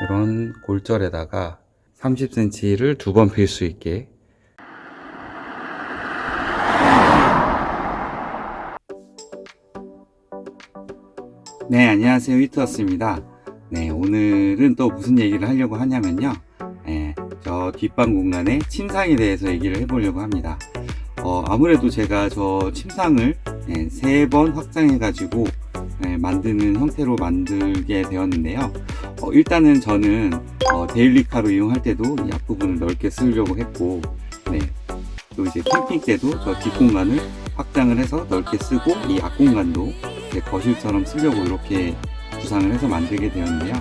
이런 골절에다가 30cm를 2번 필 수 있게. 네, 안녕하세요. 위트워스입니다. 네, 오늘은 또 무슨 얘기를 하려고 하냐면요. 저 뒷방 공간의 침상에 대해서 얘기를 해보려고 합니다. 아무래도 제가 저 침상을 3번 확장해가지고 만드는 형태로 만들게 되었는데요. 일단은 저는 데일리카로 이용할 때도 이 앞부분을 넓게 쓰려고 했고, 또 이제 캠핑 때도 저 뒷공간을 확장을 해서 넓게 쓰고, 이 앞공간도 거실처럼 쓰려고 이렇게 구상을 해서 만들게 되었는데요.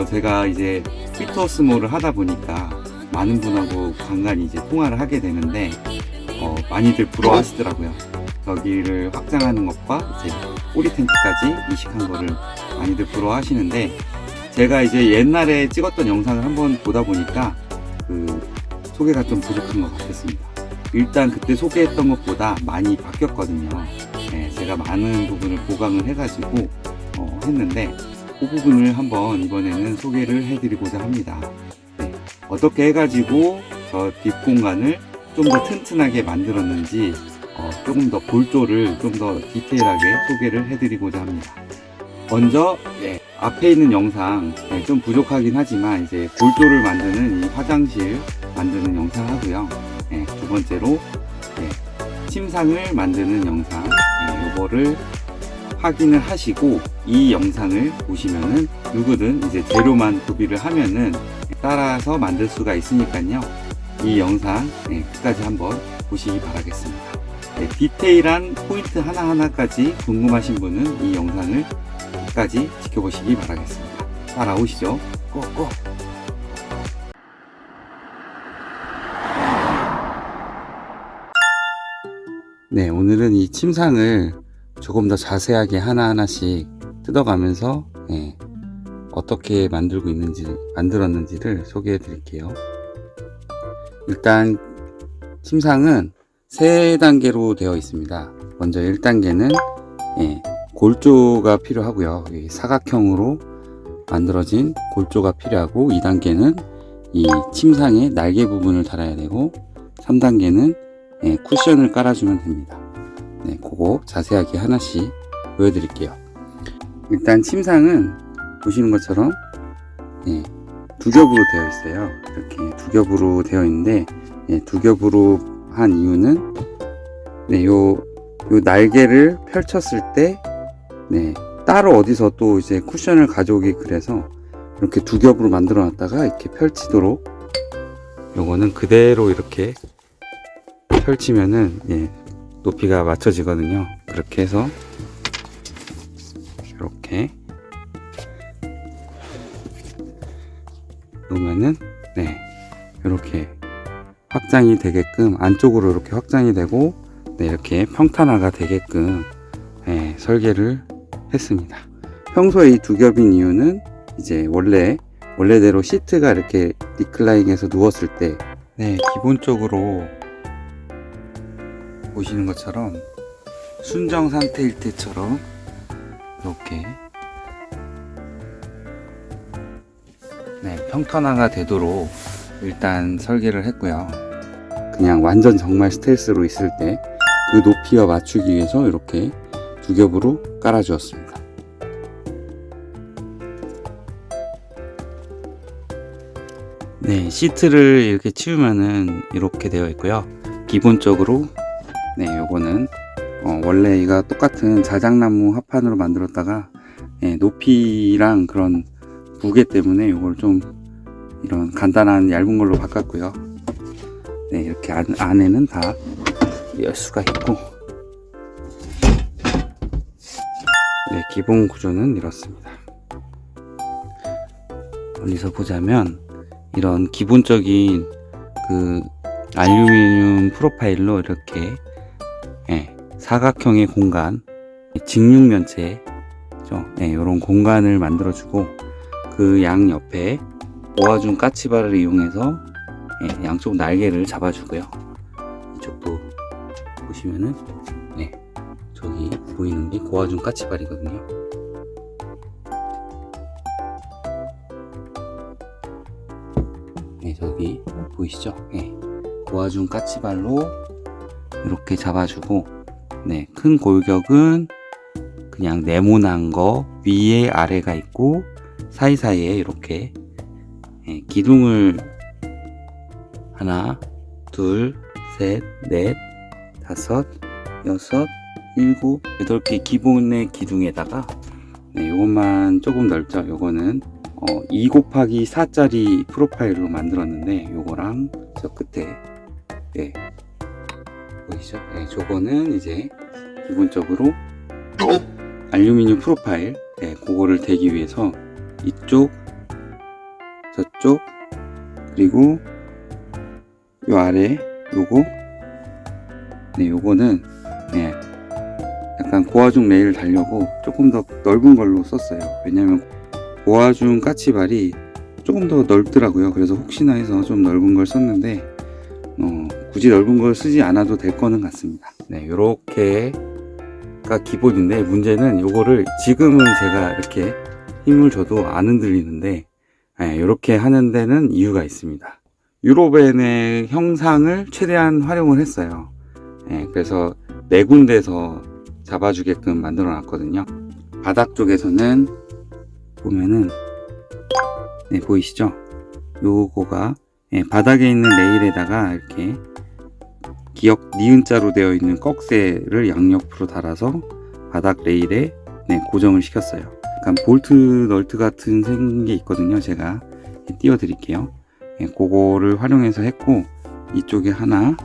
제가 이제 피터스몰을 하다 보니까 많은 분하고 간간히 이제 통화를 하게 되는데, 많이들 부러워하시더라고요. 저기를 확장하는 것과 이제 꼬리 텐트까지 이식한 거를 많이들 부러워하시는데, 제가 이제 옛날에 찍었던 영상을 한번 보다 보니까 그 소개가 좀 부족한 것 같았습니다. 일단 그때 소개했던 것보다 많이 바뀌었거든요. 제가 많은 부분을 보강을 해가지고 했는데, 그 부분을 한번 이번에는 소개를 해드리고자 합니다. 어떻게 해가지고 저 뒷공간을 좀 더 튼튼하게 만들었는지 조금 더 골조를 좀 더 디테일하게 소개를 해드리고자 합니다. 먼저 앞에 있는 영상 좀 부족하긴 하지만 이제 골조를 만드는 이 화장실 만드는 영상 하고요. 두 번째로 침상을 만드는 영상, 요거를 확인을 하시고, 이 영상을 보시면은 누구든 이제 재료만 구비를 하면은 따라서 만들 수가 있으니까요. 이 영상 끝까지 한번 보시기 바라겠습니다. 디테일한 포인트 하나하나까지 궁금하신 분은 이 영상을 끝까지 지켜보시기 바라겠습니다. 따라오시죠. 꼭꼭. 네, 오늘은 이 침상을 조금 더 자세하게 하나하나씩 뜯어가면서 어떻게 만들었는지를 소개해 드릴게요. 일단 침상은 3단계로 되어 있습니다. 먼저 1단계는 골조가 필요하고요. 사각형으로 만들어진 골조가 필요하고, 2단계는 이 침상의 날개 부분을 달아야 되고, 3단계는 쿠션을 깔아주면 됩니다. 그거 자세하게 하나씩 보여드릴게요. 일단 침상은 보시는 것처럼 2겹으로 되어 있어요. 이렇게 2겹으로 되어 있는데, 2겹으로 한 이유는 요 날개를 펼쳤을 때 따로 어디서 또 이제 쿠션을 가져오기, 그래서 이렇게 2겹으로 만들어 놨다가 이렇게 펼치도록, 요거는 그대로 이렇게 펼치면은 높이가 맞춰지거든요. 그렇게 해서 이렇게 놓으면은 이렇게 확장이 되게끔, 안쪽으로 이렇게 확장이 되고 이렇게 평탄화가 되게끔 설계를 했습니다. 평소에 이 2겹인 이유는 이제 원래대로 시트가 이렇게 리클라인해서 누웠을 때 기본적으로 보시는 것처럼 순정 상태일 때처럼 이렇게 평탄화가 되도록 일단 설계를 했고요. 그냥 완전 정말 스텔스로 있을 때 그 높이와 맞추기 위해서 이렇게 2겹으로 깔아 주었습니다. 시트를 이렇게 치우면은 이렇게 되어 있고요. 기본적으로 요거는 원래 이가 똑같은 자작나무 합판으로 만들었다가 높이랑 그런 무게 때문에 요걸 좀 이런 간단한 얇은 걸로 바꿨고요. 이렇게 안에는 다 열 수가 있고, 기본 구조는 이렇습니다. 멀리서 보자면 이런 기본적인 그 알루미늄 프로파일로 이렇게 사각형의 공간, 직육면체 이런 공간을 만들어주고, 그 양 옆에 모아준 까치발을 이용해서 양쪽 날개를 잡아주고요. 이쪽도 보시면은 저기 보이는 게 고아준 까치발이거든요. 네, 저기 보이시죠? 네, 고화중 까치발로 이렇게 잡아주고, 네, 큰 골격은 그냥 네모난 거 위에 아래가 있고 사이사이에 이렇게 기둥을 하나, 둘, 셋, 넷, 다섯, 여섯, 일곱, 여덟 개 기본의 기둥에다가 요것만 조금 넓죠. 요거는 2 곱하기 4짜리 프로파일로 만들었는데 요거랑 저 끝에 보이시죠? 저거는 이제 기본적으로 알루미늄 프로파일 그거를 대기 위해서 이쪽 저쪽 그리고 요 아래 요거 요거는 약간 고화중 레일을 달려고 조금 더 넓은 걸로 썼어요. 왜냐면 고화중 까치발이 조금 더 넓더라고요. 그래서 혹시나 해서 좀 넓은 걸 썼는데 굳이 넓은 걸 쓰지 않아도 될 거는 같습니다. 요렇게가 기본인데 문제는 요거를 지금은 제가 이렇게 힘을 줘도 안 흔들리는데 요렇게 하는 데는 이유가 있습니다. 유로벤의 형상을 최대한 활용을 했어요. 그래서 4군데에서 잡아주게끔 만들어 놨거든요. 바닥 쪽에서는 보면은 보이시죠? 요거가 바닥에 있는 레일에다가 이렇게 기역 니은자로 되어 있는 꺽쇠를 양옆으로 달아서 바닥 레일에 고정을 시켰어요. 약간 볼트 널트 같은 생긴 게 있거든요. 제가 띄워 드릴게요. 그거를 활용해서 했고, 이쪽에 하나,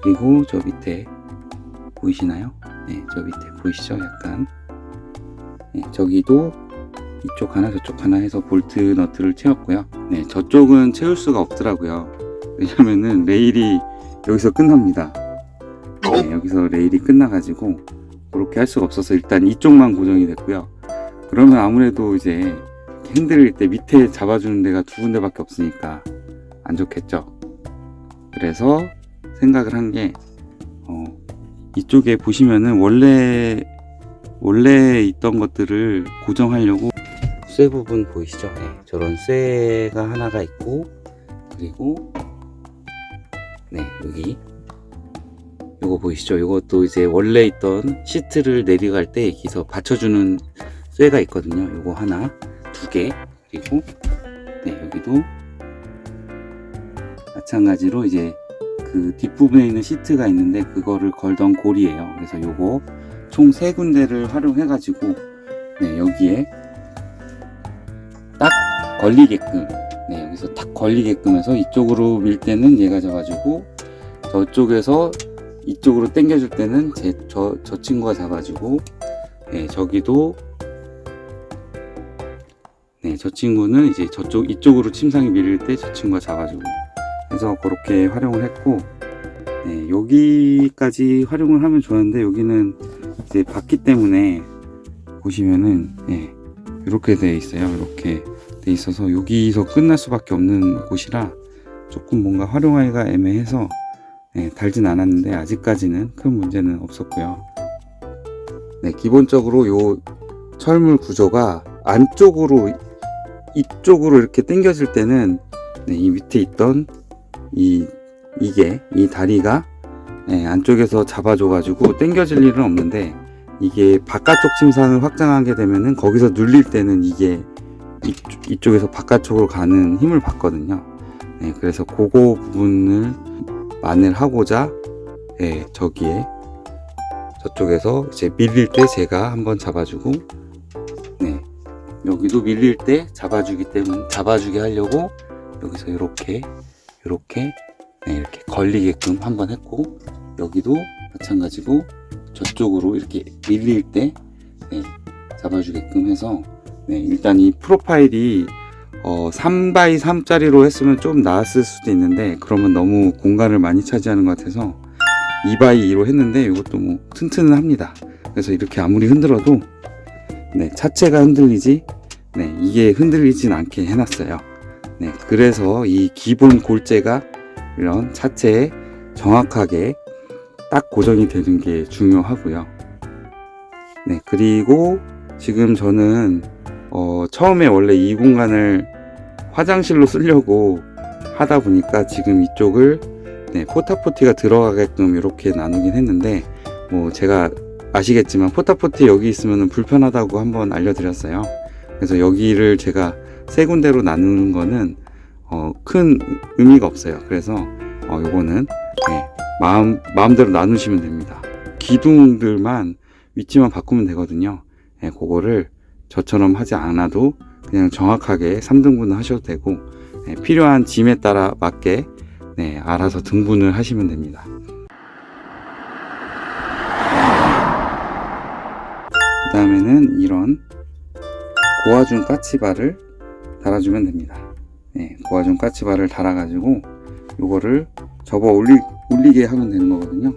그리고 저 밑에 보이시나요? 저 밑에 보이시죠? 약간 저기도 이쪽 하나 저쪽 하나 해서 볼트 너트를 채웠고요. 저쪽은 채울 수가 없더라고요. 왜냐면은 레일이 여기서 끝납니다. 여기서 레일이 끝나가지고 그렇게 할 수가 없어서 일단 이쪽만 고정이 됐고요. 그러면 아무래도 이제 흔들릴 때 밑에 잡아주는 데가 2군데밖에 없으니까 안 좋겠죠. 그래서 생각을 한 게 이쪽에 보시면은 원래 있던 것들을 고정하려고 쇠 부분 보이시죠? 저런 쇠가 하나가 있고, 그리고 여기 요거 보이시죠? 요것도 이제 원래 있던 시트를 내려갈 때 여기서 받쳐주는 쇠가 있거든요. 요거 하나, 2개, 그리고 여기도 마찬가지로 이제 그 뒷부분에 있는 시트가 있는데 그거를 걸던 고리예요. 그래서 요거 총 3군데를 활용해 가지고 여기에 딱 걸리게끔 여기서 딱 걸리게끔 해서 이쪽으로 밀 때는 얘가 잡아주고, 저쪽에서 이쪽으로 당겨줄 때는 저 친구가 잡아주고, 저기도 저 친구는 이제 이쪽으로 침상이 밀릴 때 저 친구가 잡아주고 해서 그렇게 활용을 했고, 여기까지 활용을 하면 좋았는데 여기는 이제 바퀴 때문에 보시면은 이렇게 돼 있어요. 이렇게 돼 있어서 여기서 끝날 수밖에 없는 곳이라 조금 뭔가 활용하기가 애매해서 달진 않았는데 아직까지는 큰 문제는 없었고요. 기본적으로 요 철물 구조가 안쪽으로 이쪽으로 이렇게 당겨질 때는 이 밑에 있던 이 다리가 안쪽에서 잡아줘가지고 당겨질 일은 없는데, 이게 바깥쪽 침상을 확장하게 되면은 거기서 눌릴 때는 이게 이쪽에서 바깥쪽으로 가는 힘을 받거든요. 그래서 그거 부분을 만회하고자 저기에 저쪽에서 이제 밀릴 때 제가 한번 잡아주고, 여기도 밀릴 때 잡아주게 하려고 여기서 이렇게 걸리게끔 한번 했고, 여기도 마찬가지고 저쪽으로 이렇게 밀릴 때 잡아주게끔 해서 일단 이 프로파일이 3x3짜리로 했으면 좀 나았을 수도 있는데, 그러면 너무 공간을 많이 차지하는 것 같아서 2x2로 했는데 이것도 뭐 튼튼은 합니다. 그래서 이렇게 아무리 흔들어도 차체가 흔들리지 이게 흔들리진 않게 해놨어요. 그래서 이 기본 골재가 이런 차체에 정확하게 딱 고정이 되는 게 중요하고요. 그리고 지금 저는 처음에 원래 이 공간을 화장실로 쓰려고 하다 보니까 지금 이쪽을 포타포티가 들어가게끔 이렇게 나누긴 했는데, 뭐 제가 아시겠지만 포타포티 여기 있으면 불편하다고 한번 알려드렸어요. 그래서 여기를 제가 세 군데로 나누는 거는 큰 의미가 없어요. 그래서 요거는 마음대로 나누시면 됩니다. 기둥들만 위치만 바꾸면 되거든요. 그거를 저처럼 하지 않아도 그냥 정확하게 3등분을 하셔도 되고, 필요한 짐에 따라 맞게 알아서 등분을 하시면 됩니다. 그 다음에는 이런 고화중 까치발을 달아주면 됩니다. 고화중 까치발을 달아가지고 요거를 접어 올리게 하면 되는 거거든요.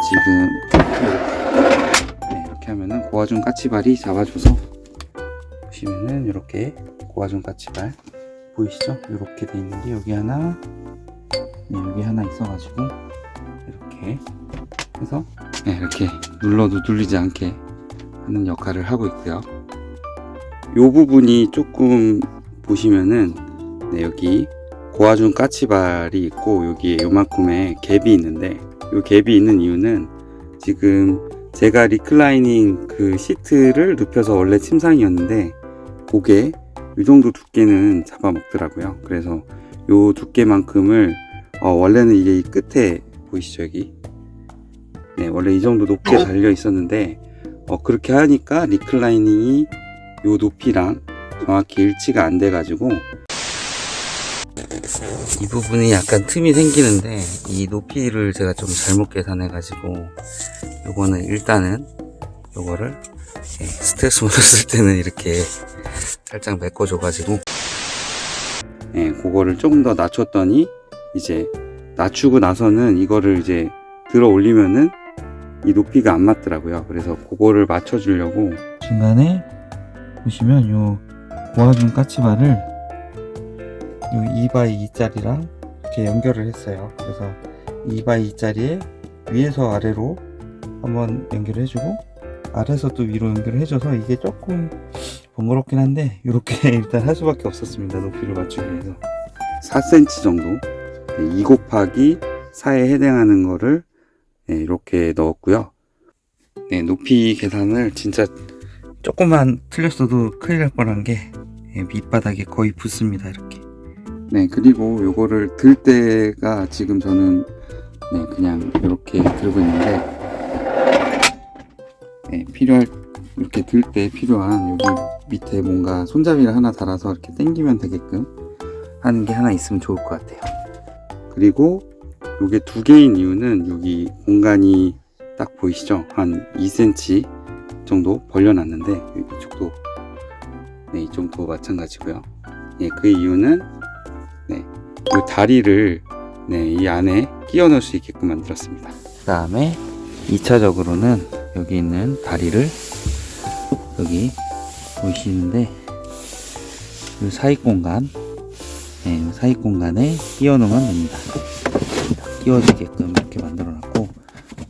지금 이렇게 하면은 고화중 까치발이 잡아줘서, 보시면은 이렇게 고화중 까치발 보이시죠? 이렇게 돼 있는 게 여기 하나, 여기 하나 있어가지고 이렇게 해서 이렇게 눌러도 눌리지 않게 하는 역할을 하고 있고요. 이 부분이 조금 보시면은 여기 고화중 까치발이 있고 여기에 요만큼의 갭이 있는데, 이 갭이 있는 이유는 지금 제가 리클라이닝 그 시트를 눕혀서 원래 침상이었는데 그게 이 정도 두께는 잡아먹더라고요. 그래서 요 두께만큼을 원래는 이게 이 끝에 보이시죠? 여기 원래 이 정도 높게 달려 있었는데 그렇게 하니까 리클라이닝이 요 높이랑 정확히 일치가 안 돼 가지고 이 부분이 약간 틈이 생기는데, 이 높이를 제가 좀 잘못 계산해 가지고 요거는 일단은 요거를 스트레스 모드 쓸 때는 이렇게 살짝 메꿔줘 가지고 그거를 조금 더 낮췄더니, 이제 낮추고 나서는 이거를 이제 들어 올리면은 이 높이가 안 맞더라고요. 그래서 그거를 맞춰 주려고 중간에 보시면 요 고화중 까치발을 요 2x2짜리랑 이렇게 연결을 했어요. 그래서 2x2짜리에 위에서 아래로 한번 연결을 해주고 아래에서 또 위로 연결을 해줘서 이게 조금 번거롭긴 한데 이렇게 일단 할 수밖에 없었습니다. 높이를 맞추기 위해서 4cm 정도 2 곱하기 4에 해당하는 거를 이렇게 넣었고요. 높이 계산을 진짜 조금만 틀렸어도 큰일 날 뻔한 게 밑바닥에 거의 붙습니다. 이렇게. 그리고 요거를 들 때가 지금 저는 그냥 이렇게 들고 있는데, 이렇게 들 때 필요한 여기 밑에 뭔가 손잡이를 하나 달아서 이렇게 당기면 되게끔 하는 게 하나 있으면 좋을 것 같아요. 그리고 요게 두 개인 이유는 여기 공간이 딱 보이시죠? 한 2cm 정도 벌려놨는데 이쪽도 이쪽도 마찬가지고요. 그 이유는 이 다리를 이 안에 끼워 넣을 수 있게끔 만들었습니다. 그 다음에 2차적으로는 여기 있는 다리를 여기 보이시는데 이 사이 공간, 이 사이 공간에 끼워 넣으면 됩니다. 끼워지게끔 이렇게 만들어 놨고,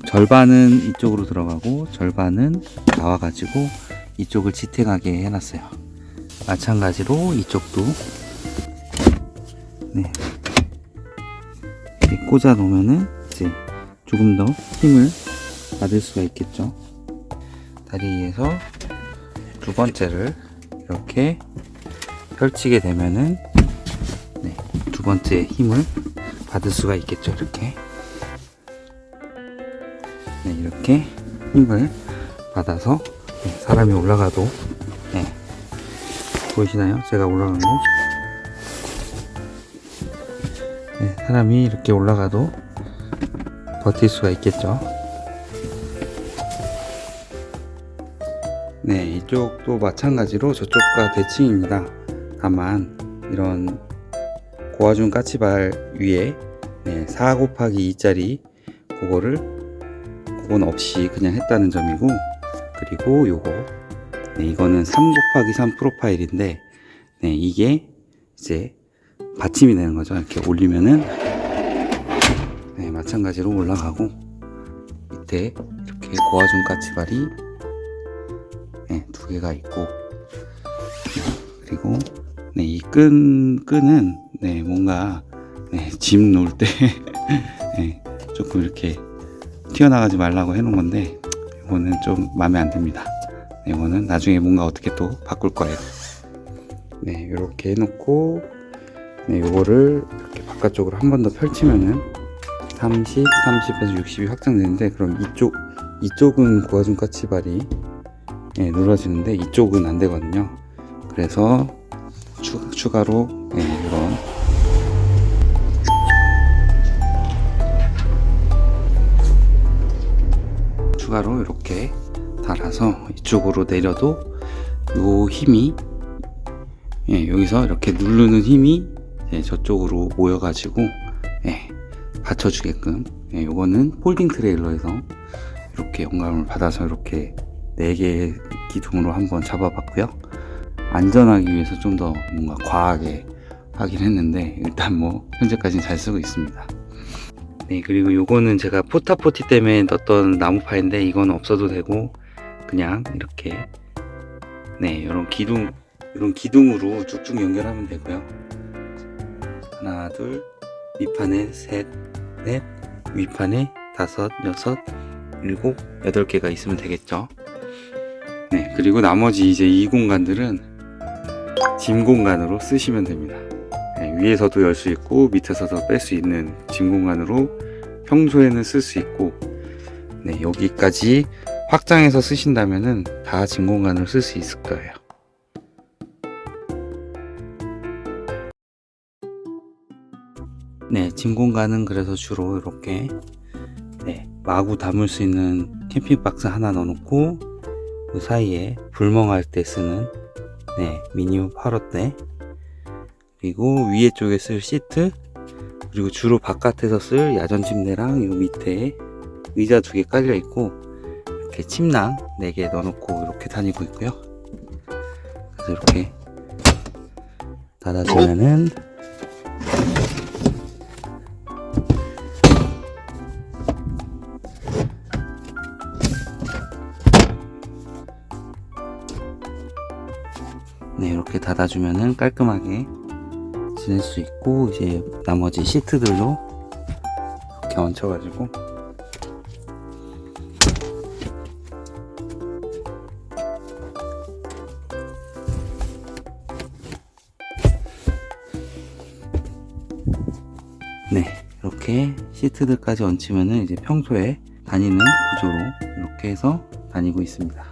절반은 이쪽으로 들어가고 절반은 나와 가지고 이쪽을 지탱하게 해놨어요. 마찬가지로 이쪽도 이렇게 꽂아 놓으면은 이제 조금 더 힘을 받을 수가 있겠죠. 다리에서 두 번째를 이렇게 펼치게 되면은 두 번째 힘을 받을 수가 있겠죠. 이렇게 힘을 받아서 사람이 올라가도 보이시나요? 제가 올라간 거. 사람이 이렇게 올라가도 버틸 수가 있겠죠. 이쪽도 마찬가지로 저쪽과 대칭입니다. 다만 이런 고화중 까치발 위에 4 곱하기 2짜리 그건 없이 그냥 했다는 점이고, 그리고 요거 이거는 3 곱하기 3 프로파일인데 이게 이제 받침이 되는 거죠. 이렇게 올리면은 마찬가지로 올라가고, 밑에 이렇게 고화중 까치발이 두 개가 있고, 그리고 네, 이 끈은 네, 뭔가 네, 짐 놓을 때 네, 조금 이렇게 튀어나가지 말라고 해놓은 건데 이거는 좀 마음에 안 듭니다. 네, 이거는 나중에 뭔가 어떻게 또 바꿀 거예요. 네, 이렇게 해놓고 네, 요거를 이렇게 바깥쪽으로 한 번 더 펼치면은 30, 30에서 60이 확장되는데, 그럼 이쪽은 고아준 까치발이 네, 눌러지는데 이쪽은 안 되거든요. 그래서 추가로 네, 이런 추가로 이렇게 달아서 이쪽으로 내려도 요 힘이 여기서 이렇게 누르는 힘이 저쪽으로 모여가지고 받쳐주게끔 요거는 폴딩 트레일러에서 이렇게 영감을 받아서 이렇게 4개의 기둥으로 한번 잡아봤고요. 안전하기 위해서 좀 더 뭔가 과하게 하긴 했는데 일단 뭐 현재까지는 잘 쓰고 있습니다. 네, 그리고 요거는 제가 포타포티 때문에 넣었던 나무파인데 이건 없어도 되고 그냥 이렇게 이런 기둥으로 쭉쭉 연결하면 되고요. 하나, 둘, 밑판에 셋, 넷, 윗판에 5, 6, 7, 8개가 있으면 되겠죠. 네, 그리고 나머지 이제 이 공간들은 짐 공간으로 쓰시면 됩니다. 네, 위에서도 열 수 있고 밑에서도 뺄 수 있는 짐 공간으로 평소에는 쓸 수 있고, 네, 여기까지 확장해서 쓰신다면은 다 짐 공간으로 쓸 수 있을 거예요. 네, 짐 공간은 그래서 주로 이렇게 마구 담을 수 있는 캠핑 박스 하나 넣어놓고 그 사이에 불멍할 때 쓰는 미니홈 화롯대, 그리고 위에 쪽에 쓸 시트, 그리고 주로 바깥에서 쓸 야전 침대랑 요 밑에 의자 2개 깔려 있고 이렇게 침낭 4개 넣어놓고 이렇게 다니고 있고요. 그래서 이렇게 닫아주면은 이렇게 닫아주면은 깔끔하게 지낼 수 있고, 이제 나머지 시트들로 이렇게 얹혀가지고 이렇게 시트들까지 얹히면은 이제 평소에 다니는 구조로 이렇게 해서 다니고 있습니다.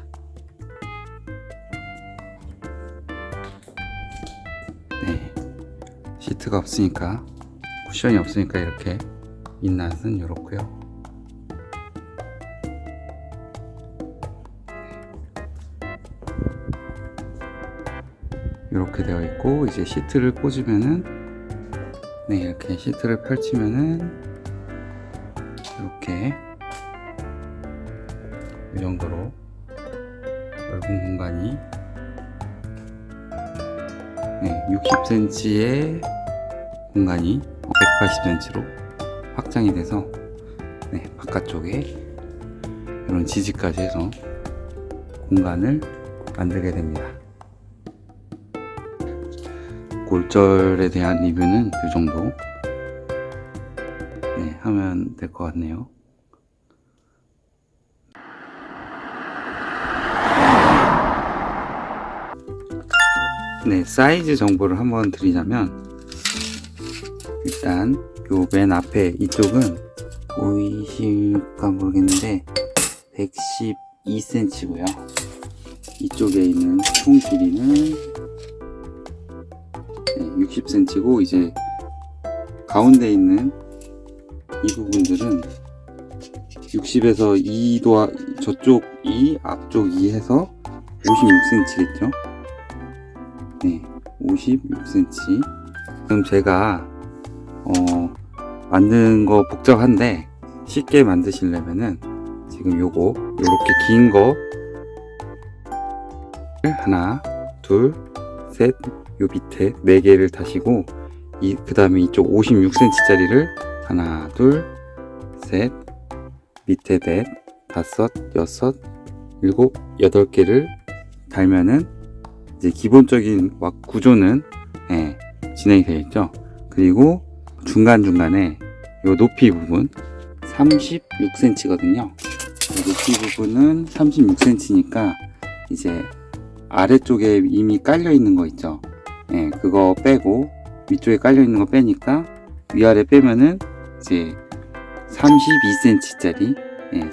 시트가 없으니까, 쿠션이 없으니까 이렇게 민낯은 이렇고요. 이렇게 되어 있고, 이제 시트를 꽂으면은 이렇게 시트를 펼치면은 이렇게 이 정도로 넓은 공간이 60cm의 공간이 180cm로 확장이 돼서 바깥쪽에 이런 지지까지 해서 공간을 만들게 됩니다. 골절에 대한 리뷰는 이 정도 하면 될 것 같네요. 사이즈 정보를 한번 드리자면, 일단 요 맨 앞에 이쪽은 보이실까 모르겠는데 112cm고요. 이쪽에 있는 총 길이는 60cm고, 이제 가운데 있는 이 부분들은 60에서 2도, 저쪽 2, 앞쪽 2 해서 56cm겠죠? 56cm. 그럼 제가 만든 거 복잡한데 쉽게 만드시려면은 지금 요거 요렇게 긴 거 하나, 둘, 셋, 요 밑에 4개를 다시고, 그 다음에 이쪽 56cm짜리를 하나, 둘, 셋, 밑에 넷, 5, 6, 7, 8개를 달면은 이제 기본적인 구조는 예, 진행이 되어 있죠. 그리고 중간중간에 요 높이 부분 36cm거든요. 높이 부분은 36cm니까 이제 아래쪽에 이미 깔려 있는 거 있죠. 예, 그거 빼고 위쪽에 깔려 있는 거 빼니까 위아래 빼면은 이제 32cm짜리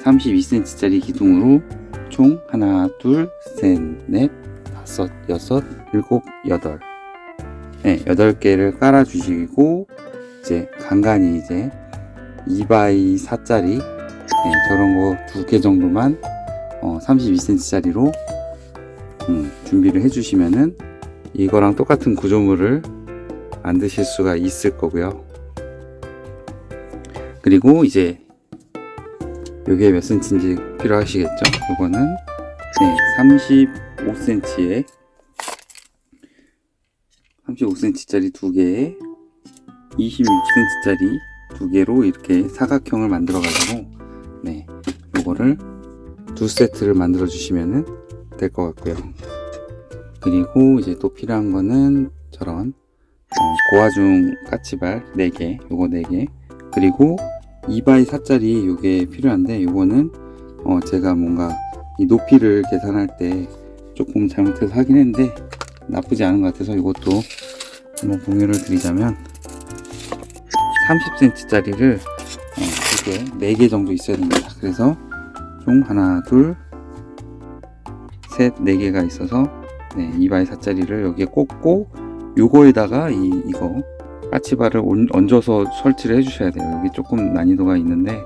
32cm짜리 기둥으로 총 하나, 둘, 셋, 넷, 다섯, 여섯, 일곱, 여덟 8개를 깔아 주시고 이제 간간히 이제 2x4짜리 저런 거 2개 정도만 32cm짜리로 준비를 해 주시면은 이거랑 똑같은 구조물을 만드실 수가 있을 거고요. 그리고 이제 요게 몇 cm인지 필요하시겠죠? 요거는 35cm에 35cm짜리 2개에 26cm짜리 2개로 이렇게 사각형을 만들어 가지고 요거를 2세트를 만들어 주시면은 될 것 같고요. 그리고 이제 또 필요한 거는 저런 고화중 까치발 4개, 요거 4개, 그리고 2x4짜리 요게 필요한데 요거는 제가 뭔가 이 높이를 계산할 때 조금 잘못해서 하긴 했는데 나쁘지 않은 것 같아서 이것도 한번 공유를 드리자면 30cm짜리를 이게 4개 정도 있어야 됩니다. 그래서 총 하나, 둘, 셋, 4개가 있어서 2x4짜리를 여기에 꽂고 요거에다가 이거 까치발을 얹어서 설치를 해 주셔야 돼요. 여기 조금 난이도가 있는데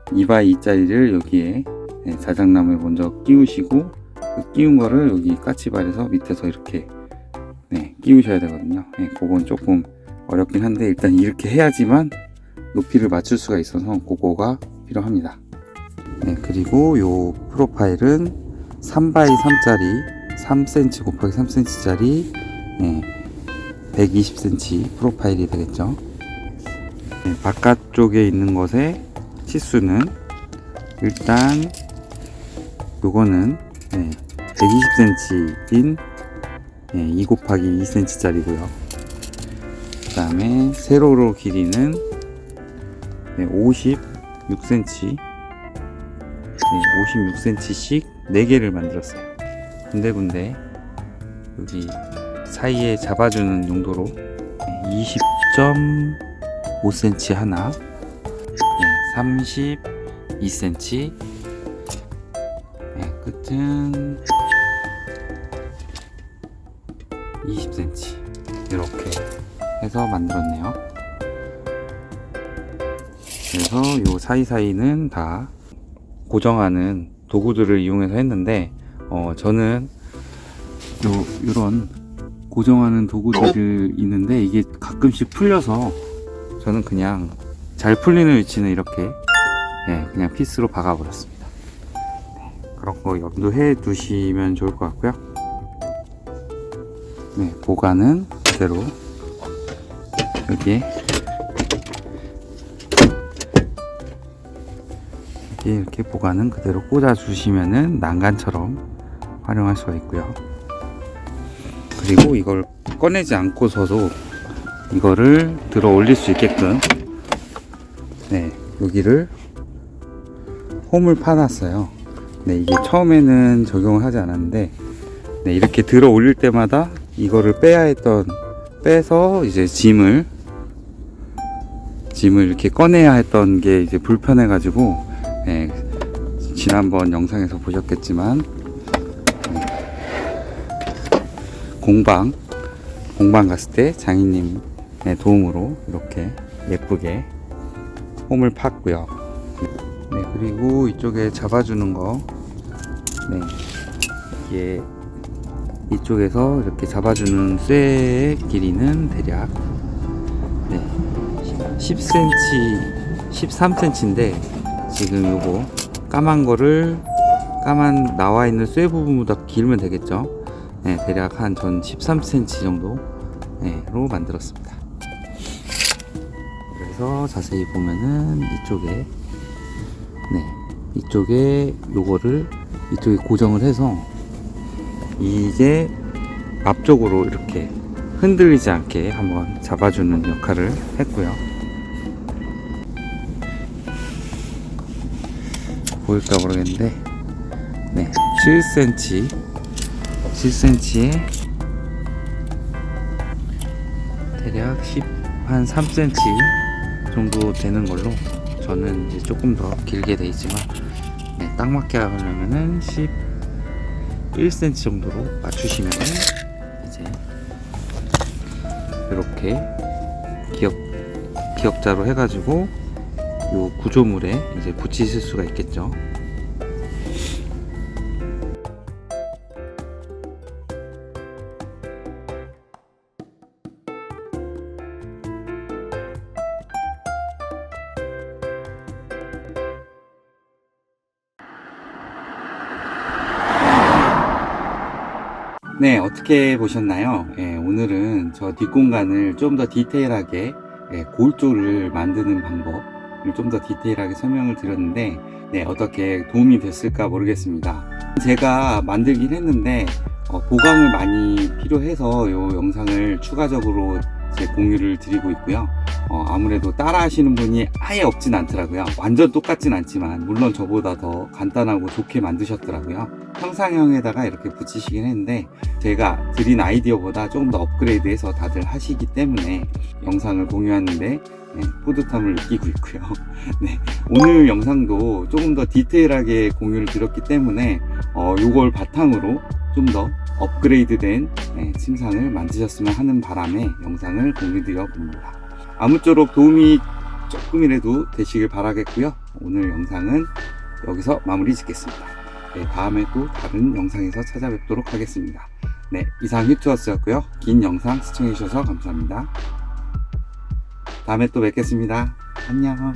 2x2짜리를 여기에 자작나무에 먼저 끼우시고 그 끼운 거를 여기 까치발에서 밑에서 이렇게 끼우셔야 되거든요. 그건 조금 어렵긴 한데 일단 이렇게 해야지만 높이를 맞출 수가 있어서 그거가 필요합니다. 그리고 요 프로파일은 3x3짜리 3cm 곱하기 3cm짜리 120cm 프로파일이 되겠죠. 바깥쪽에 있는 것의 치수는 일단 요거는 120cm인 2 곱하기 2cm짜리고요. 그 다음에 세로로 길이는 56cm 56cm씩 4개를 만들었어요. 군데군데 여기 사이에 잡아주는 용도로 20.5cm 하나, 32cm, 끝은 20cm 이렇게 해서 만들었네요. 그래서 요 사이사이는 다 고정하는 도구들을 이용해서 했는데 저는 요런 고정하는 도구들이 있는데 이게 가끔씩 풀려서 저는 그냥 잘 풀리는 위치는 이렇게 그냥 피스로 박아 버렸습니다. 그런 거 염두해 두시면 좋을 것 같고요. 보관은 그대로 여기에 이렇게 보관은 그대로 꽂아 주시면은 난간처럼 활용할 수가 있고요. 그리고 이걸 꺼내지 않고서도 이거를 들어 올릴 수 있게끔 여기를 홈을 파놨어요. 이게 처음에는 적용을 하지 않았는데 이렇게 들어 올릴 때마다 이거를 빼서 이제 짐을 이렇게 꺼내야 했던 게 이제 불편해 가지고 지난번 영상에서 보셨겠지만 공방 갔을 때 장인님의 도움으로 이렇게 예쁘게 홈을 팠고요. 그리고 이쪽에 잡아주는 거 이게 이쪽에서 이렇게 잡아주는 쇠의 길이는 대략 10cm 13cm인데 지금 요거 까만 나와 있는 쇠 부분보다 길면 되겠죠. 대략 한 전 13cm 정도로 만들었습니다. 그래서 자세히 보면은 이쪽에 요거를 이쪽에 고정을 해서 이게 앞쪽으로 이렇게 흔들리지 않게 한번 잡아주는 역할을 했고요. 보일까 모르겠는데, 네, 7cm에 대략 한 3cm 정도 되는 걸로, 저는 이제 조금 더 길게 돼 있지만, 네, 딱 맞게 하려면은 11cm 정도로 맞추시면은 이제 이렇게 기역자로 해가지고 요 구조물에 이제 붙이실 수가 있겠죠. 네, 어떻게 보셨나요? 오늘은 저 뒷공간을 좀 더 디테일하게, 골조를 만드는 방법을 좀 더 디테일하게 설명을 드렸는데, 네, 어떻게 도움이 됐을까 모르겠습니다. 제가 만들긴 했는데, 보강을 많이 필요해서 이 영상을 추가적으로 제 공유를 드리고 있고요. 아무래도 따라 하시는 분이 아예 없진 않더라고요. 완전 똑같진 않지만, 물론 저보다 더 간단하고 좋게 만드셨더라고요. 평상형에다가 이렇게 붙이시긴 했는데, 제가 드린 아이디어보다 조금 더 업그레이드해서 다들 하시기 때문에 영상을 공유하는데, 네, 뿌듯함을 느끼고 있고요. 네, 오늘 영상도 조금 더 디테일하게 공유를 드렸기 때문에 요걸 바탕으로 좀 더 업그레이드된, 침상을 만드셨으면 하는 바람에 영상을 공유드려 봅니다. 아무쪼록 도움이 조금이라도 되시길 바라겠고요. 오늘 영상은 여기서 마무리 짓겠습니다. 네, 다음에 또 다른 영상에서 찾아뵙도록 하겠습니다. 네, 이상 휘투어스였고요. 긴 영상 시청해주셔서 감사합니다. 다음에 또 뵙겠습니다. 안녕.